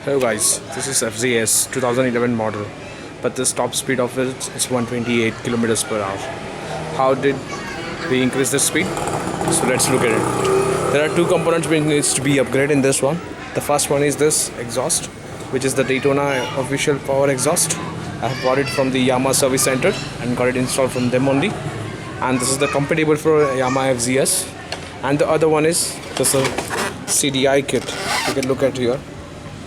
Hello guys, this is FZs 2011 model, but this top speed of it is 128 kilometers per hour. How did we increase the speed? So let's look at it. There are two components which needs to be upgraded in this one. The first one is this exhaust, which is the Daytona official power exhaust. I have bought it from the Yamaha service center and got it installed from them only. And this is the compatible for Yamaha FZs. And the other one is this CDI kit. You can look at here.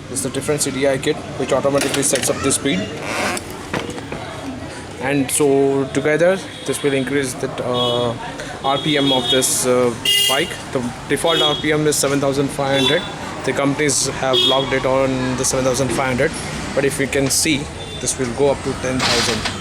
This is the different CDI kit which automatically sets up the speed, and so together this will increase the RPM of this bike. The default RPM is 7,500. The companies have locked it on the 7,500, but if you can see, this will go up to 10,000.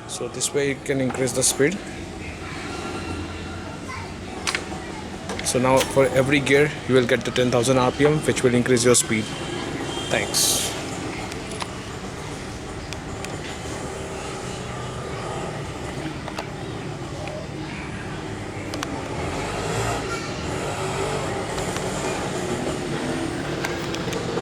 So this way you can increase the speed. So now for every gear you will get the 10,000 RPM, which will increase your speed. Thanks.